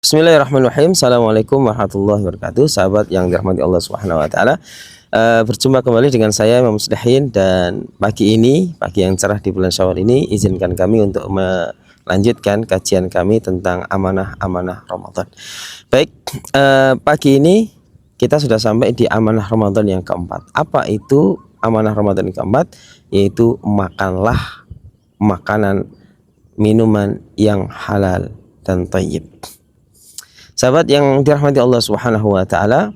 Bismillahirrahmanirrahim. Assalamualaikum warahmatullahi wabarakatuh. Sahabat yang dirahmati Allah Subhanahu wa taala. Berjumpa kembali dengan saya Imam Muslihin, dan pagi yang cerah di bulan Syawal ini, izinkan kami untuk melanjutkan kajian kami tentang amanah-amanah Ramadan. Baik, pagi ini kita sudah sampai di amanah Ramadan yang keempat. Apa itu amanah Ramadan yang keempat? Yaitu makanlah makanan minuman yang halal dan thayyib. Sahabat yang dirahmati Allah Subhanahu wa taala,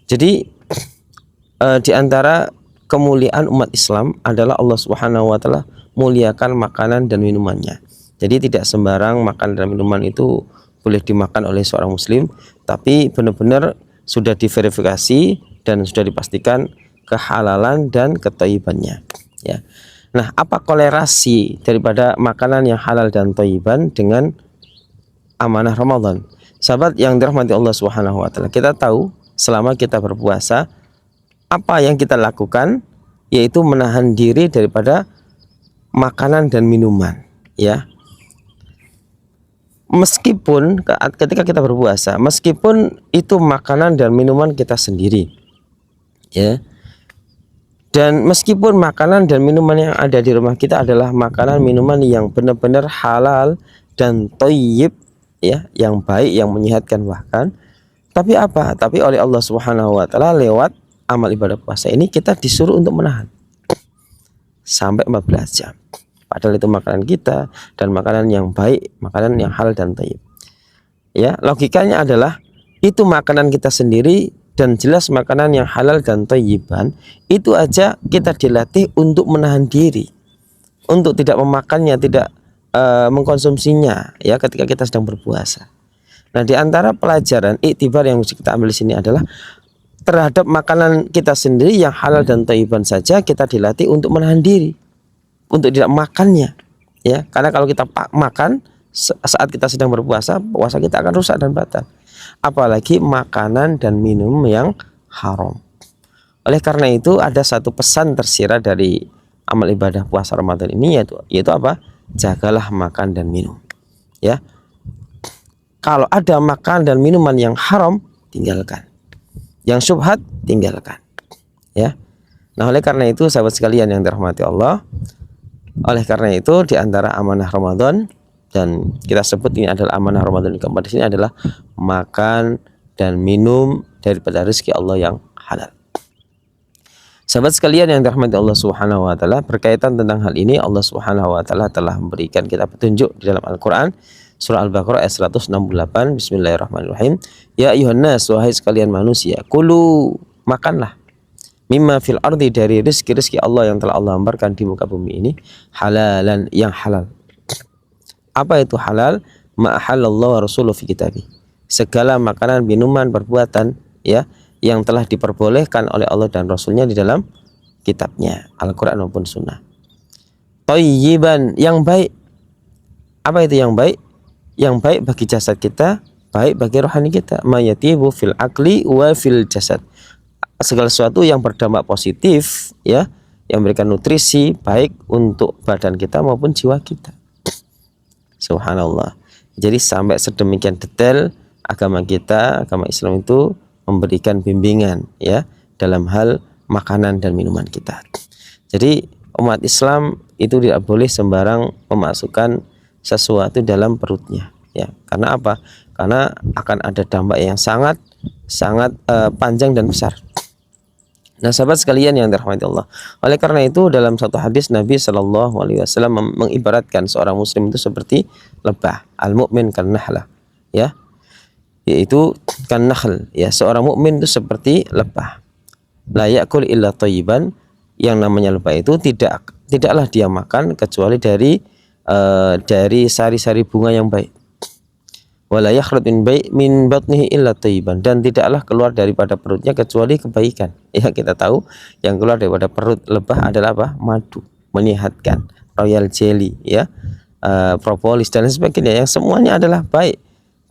jadi di antara kemuliaan umat Islam adalah Allah Subhanahu wa taala muliakan makanan dan minumannya. Jadi tidak sembarang makan dan minuman itu boleh dimakan oleh seorang muslim, tapi benar-benar sudah diverifikasi dan sudah dipastikan kehalalan dan kethayyibannya, ya. Nah, apa kolerasi daripada makanan yang halal dan thayyiban dengan amanah Ramadan? Sahabat yang dirahmati Allah Subhanahu wa taala, kita tahu selama kita berpuasa apa yang kita lakukan, yaitu menahan diri daripada makanan dan minuman, ya. Meskipun ketika kita berpuasa, meskipun itu makanan dan minuman kita sendiri, ya. Dan meskipun makanan dan minuman yang ada di rumah kita adalah makanan minuman yang benar-benar halal dan thayyib, ya, yang baik, yang menyehatkan bahkan. Tapi apa? Tapi oleh Allah Subhanahu wa taala lewat amal ibadah puasa ini kita disuruh untuk menahan sampai 14 jam. Padahal itu makanan kita dan makanan yang baik, makanan yang halal dan thayyib. Ya, logikanya adalah itu makanan kita sendiri dan jelas makanan yang halal dan thayyiban, itu aja kita dilatih untuk menahan diri, untuk tidak memakannya, tidak mengkonsumsinya, ya, ketika kita sedang berpuasa. Nah, di antara pelajaran iktibar yang mesti kita ambil di sini adalah terhadap makanan kita sendiri yang halal dan thayyiban saja kita dilatih untuk menahan diri, untuk tidak makannya, ya. Karena kalau kita makan saat kita sedang berpuasa, puasa kita akan rusak dan batal. Apalagi makanan dan minum yang haram. Oleh karena itu ada satu pesan tersirat dari amal ibadah puasa Ramadan ini, yaitu apa? Jagalah makan dan minum, ya. Kalau ada makan dan minuman yang haram, tinggalkan. Yang syubhat, tinggalkan, ya. Nah, oleh karena itu sahabat sekalian yang dirahmati Allah, oleh karena itu di antara amanah Ramadan, dan kita sebut ini adalah amanah Ramadan yang keempat di sini, adalah makan dan minum daripada rezeki Allah yang halal. Sahabat sekalian yang dirahmati Allah Subhanahu wa taala, berkaitan tentang hal ini Allah Subhanahu wa taala telah memberikan kita petunjuk di dalam Al-Qur'an, surah Al-Baqarah ayat 168. Bismillahirrahmanirrahim. Ya ayuhan nas, wahai sekalian manusia, kulu, makanlah, mimma fil ardi, dari rezeki-rezeki Allah yang telah Allah hamparkan di muka bumi ini, halalan, yang halal. Apa itu halal? Ma halallahu wa rasuluhu fi kitabih. Segala makanan, minuman, perbuatan, ya, yang telah diperbolehkan oleh Allah dan Rasulnya di dalam kitabnya, Al-Quran maupun Sunnah. Thayyiban, yang baik. Apa itu yang baik? Yang baik bagi jasad kita, baik bagi rohani kita. Ma yatibu fil akli wa fil jasad. Segala sesuatu yang berdampak positif, ya, yang memberikan nutrisi baik untuk badan kita maupun jiwa kita. Subhanallah. Jadi sampai sedemikian detail agama kita, agama Islam itu memberikan bimbingan, ya, dalam hal makanan dan minuman kita. Jadi umat Islam itu tidak boleh sembarang memasukkan sesuatu dalam perutnya, ya. Karena apa? Karena akan ada dampak yang sangat panjang dan besar. Nah, sahabat sekalian yang dirahmati Allah, oleh karena itu dalam satu hadis Nabi Shallallahu Alaihi Wasallam mengibaratkan seorang muslim itu seperti lebah, al-mu'min kan nahlah, ya, yaitu kan nahl, ya, seorang mukmin itu seperti lebah. La ya'kul illa thayyiban, yang namanya lebah itu tidaklah dia makan kecuali dari sari-sari bunga yang baik. Wala yakhruj min batnihi illa thayyiban, dan tidaklah keluar daripada perutnya kecuali kebaikan. Ya, kita tahu yang keluar daripada perut lebah adalah apa? Madu, menyehatkan, royal jelly, ya, propolis dan sebagainya, yang semuanya adalah baik,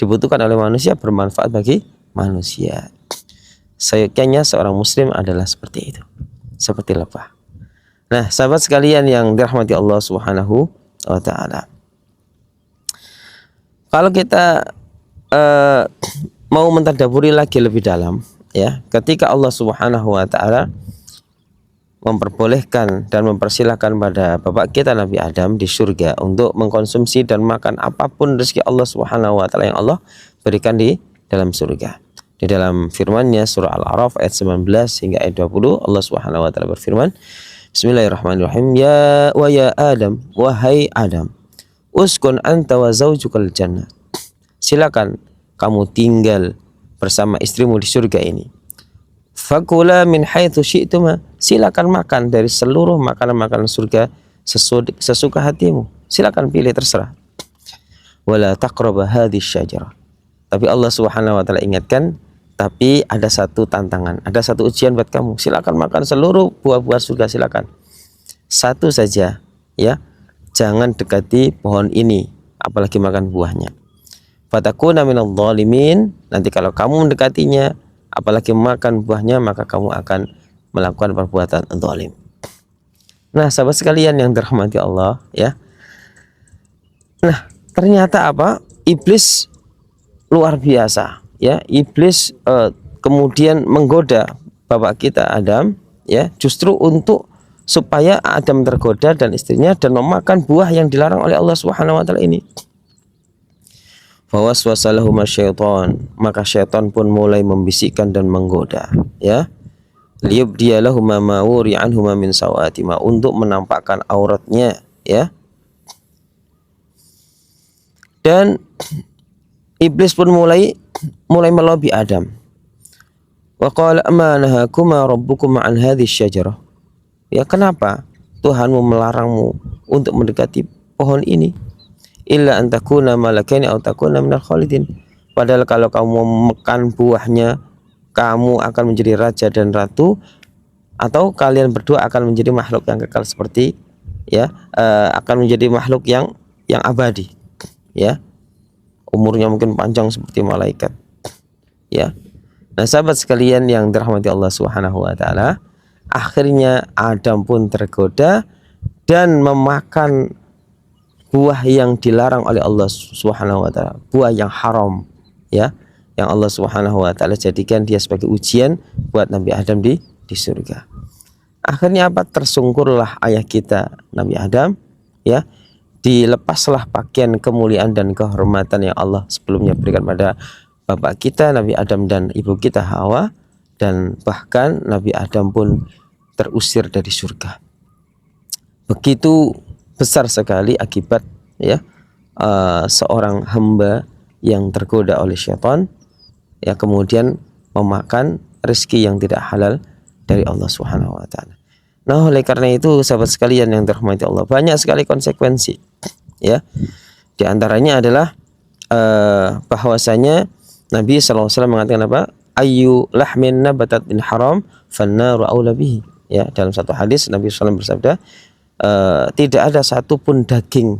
dibutuhkan oleh manusia, bermanfaat bagi manusia. Seyogyanya seorang muslim adalah seperti itu, seperti lebah. Nah, sahabat sekalian yang dirahmati Allah Subhanahu wa taala, kalau kita eh, mau mentadaburi lagi lebih dalam, ya, ketika Allah Subhanahu wa taala memperbolehkan dan mempersilahkan pada bapak kita Nabi Adam di surga untuk mengkonsumsi dan makan apapun rezeki Allah Subhanahu wa taala yang Allah berikan di dalam surga. Di dalam firman-Nya surah Al-A'raf ayat 19 hingga ayat 20, Allah Subhanahu wa taala berfirman, Bismillahirrahmanirrahim. Ya Adam, wahai Adam, uskun anta wa zaujukal jannah. Silakan kamu tinggal bersama istrimu di surga ini. Fakula min haitsu syi'tuma. Silakan makan dari seluruh makanan-makanan surga sesuka hatimu. Silakan pilih, terserah. Wala taqraba hadhihi syajarah. Tapi Allah Subhanahu wa taala ingatkan, tapi ada satu tantangan, ada satu ujian buat kamu. Silakan makan seluruh buah-buah surga, silakan. Satu saja, ya. Jangan dekati pohon ini, apalagi makan buahnya. Fatakuna minadh dhalimin. Nanti kalau kamu mendekatinya, apalagi makan buahnya, maka kamu akan melakukan perbuatan zalim. Nah, sahabat sekalian yang dirahmati Allah, ya. Nah, ternyata apa? Iblis luar biasa, ya. Iblis kemudian menggoda bapak kita Adam, ya, justru untuk supaya Adam tergoda dan istrinya dan memakan buah yang dilarang oleh Allah Subhanahu wa taala ini. Fawaswasa lahuma syaitan, maka syaitan pun mulai membisikkan dan menggoda, ya. Liyubdiya lahuma ma wuri anhuma min sawatima, untuk menampakkan auratnya, ya. Dan iblis pun mulai melobi Adam. Wa qala ma nahakuma rabbukuma an hadhihi syajarah. Ya, kenapa Tuhanmu melarangmu untuk mendekati pohon ini? Illa an takuna malakaini aw takuna minal khalidin. Padahal kalau kamu makan buahnya, kamu akan menjadi raja dan ratu, atau kalian berdua akan menjadi makhluk yang kekal seperti, ya, akan menjadi makhluk yang abadi, ya. Umurnya mungkin panjang seperti malaikat, ya. Nah, sahabat sekalian yang dirahmati Allah Subhanahu wa taala, akhirnya Adam pun tergoda dan memakan buah yang dilarang oleh Allah Subhanahu wa taala, buah yang haram, ya, yang Allah Subhanahu wa taala jadikan dia sebagai ujian buat Nabi Adam di surga. Akhirnya apa? Tersungkurlah ayah kita Nabi Adam, ya. Dilepaslah pakaian kemuliaan dan kehormatan yang Allah sebelumnya berikan pada bapak kita Nabi Adam dan ibu kita Hawa, dan bahkan Nabi Adam pun terusir dari surga. Begitu besar sekali akibat, ya, seorang hamba yang tergoda oleh syaitan, ya, kemudian memakan rezeki yang tidak halal dari Allah Subhanahu wa taala. Nah, oleh karena itu sahabat sekalian yang dirahmati Allah, banyak sekali konsekuensi, ya. Di antaranya adalah bahwasanya Nabi SAW mengatakan apa? Ayu lahmin nabatat min haram fannaru aula bihi. Ya, dalam satu hadis Nabi SAW bersabda, tidak ada satupun daging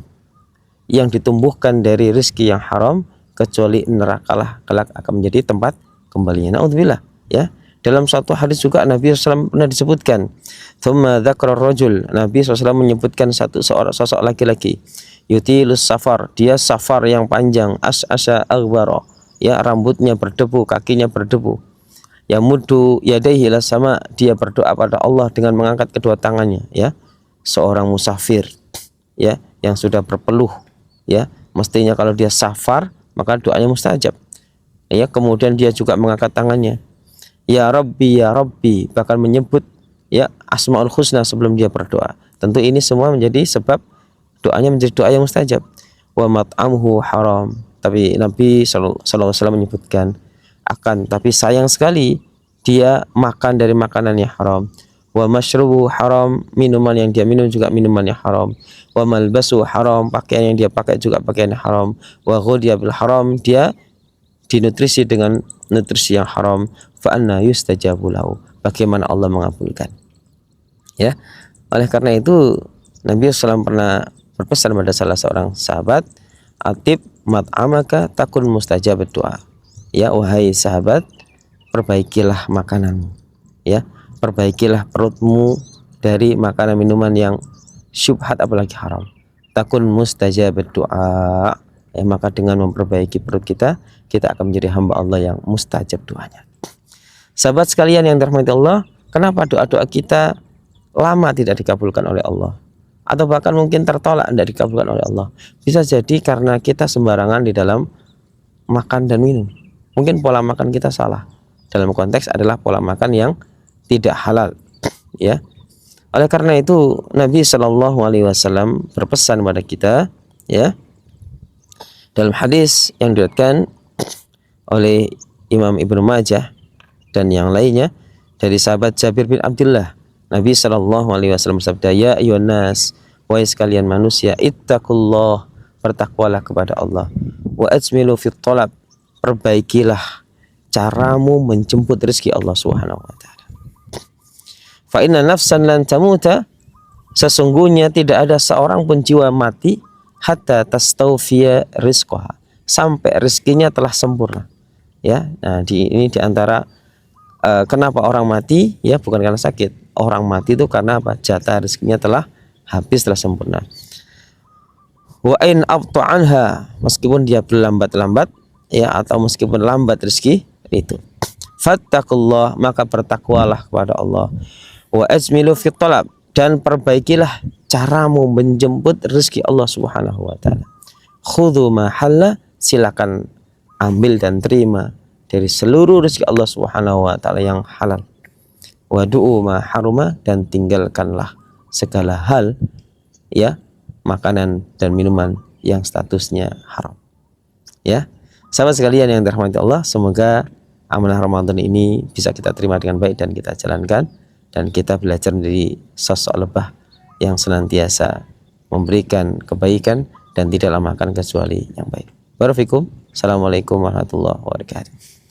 yang ditumbuhkan dari rezeki yang haram kecuali nerakalah kelak akan menjadi tempat kembalinya. Naudzubillah, ya. Dalam satu hadis juga Nabi SAW pernah disebutkan, thumma dzakara rajul, Nabi SAW menyebutkan seorang sosok laki-laki, yutilus safar, dia safar yang panjang, as'a aghbara, ya, rambutnya berdebu, kakinya berdebu, yamuddu yadayhi ila sama, dia berdoa pada Allah dengan mengangkat kedua tangannya, ya. Seorang musafir, ya, yang sudah berpeluh, ya, mestinya kalau dia safar maka doanya mustajab, ya. Kemudian dia juga mengangkat tangannya, ya Rabbi, bahkan menyebut, ya, Asmaul Husna sebelum dia berdoa. Tentu ini semua menjadi sebab doanya menjadi doa yang mustajab. Wa mat'amuhu haram, tapi Nabi SAW menyebutkan tapi sayang sekali dia makan dari makanan yang haram. Wa mashrubu haram, minuman yang dia minum juga minuman yang haram. Wa malbasu haram, pakaian yang dia pakai juga pakaian yang haram. Wa ghudhiya bil haram, dia dinutrisi dengan nutrisi yang haram. Fa anna yustajabu lahu, bagaimana Allah mengabulkan, ya. Oleh karena itu Nabi SAW pernah berpesan pada salah seorang sahabat, atib mat'amaka takun mustajab doa, ya, wahai sahabat, perbaikilah makananmu, ya, perbaikilah perutmu dari makanan minuman yang syubhat apalagi haram, takun mustajab doa, ya, maka dengan memperbaiki perut kita, kita akan menjadi hamba Allah yang mustajab doanya. Sahabat sekalian yang dirahmati Allah, kenapa doa-doa kita lama tidak dikabulkan oleh Allah, atau bahkan mungkin tertolak, tidak dikabulkan oleh Allah? Bisa jadi karena kita sembarangan di dalam makan dan minum. Mungkin pola makan kita salah. Dalam konteks adalah pola makan yang tidak halal, ya. Oleh karena itu Nabi Shallallahu Alaihi Wasallam berpesan pada kita, ya, dalam hadis yang diriwayatkan oleh Imam Ibnu Majah dan yang lainnya dari sahabat Jabir bin Abdullah, Nabi Shallallahu Alaihi Wasallam bersabda, ya ayyuhan nas, wahai sekalian manusia, ittaqullah, bertakwalah kepada Allah, wa ajmilu fit talab, perbaikilah caramu menjemput rezeki Allah Subhanahu wa taala. Fa inna nafsan lan tamuta, sesungguhnya tidak ada seorang pun jiwa mati hatta tastawfiya rizqaha, sampai rezekinya telah sempurna. Ya, nah ini diantara kenapa orang mati, ya, bukan karena sakit. Orang mati itu karena apa? Jatah rezekinya telah habis, telah sempurna. Wa in abta'anha, meskipun dia berlambat-lambat, ya, atau meskipun lambat rezeki itu. Fattaqullah, maka bertakwalah kepada Allah. Wa ajmilu fit talab, dan perbaikilah caramu menjemput rezeki Allah Subhanahu wa taala. Khudhu ma halla, silakan ambil dan terima dari seluruh rezeki Allah Subhanahu wa taala yang halal. Wa du'u ma haruma, dan tinggalkanlah segala hal, ya, makanan dan minuman yang statusnya haram. Ya, sahabat sekalian yang dirahmati Allah, semoga amanah Ramadan ini bisa kita terima dengan baik dan kita jalankan, dan kita belajar menjadi sosok lebah yang senantiasa memberikan kebaikan dan tidaklah makan kecuali yang baik. Barakallahu fikum. Assalamualaikum warahmatullahi wabarakatuh.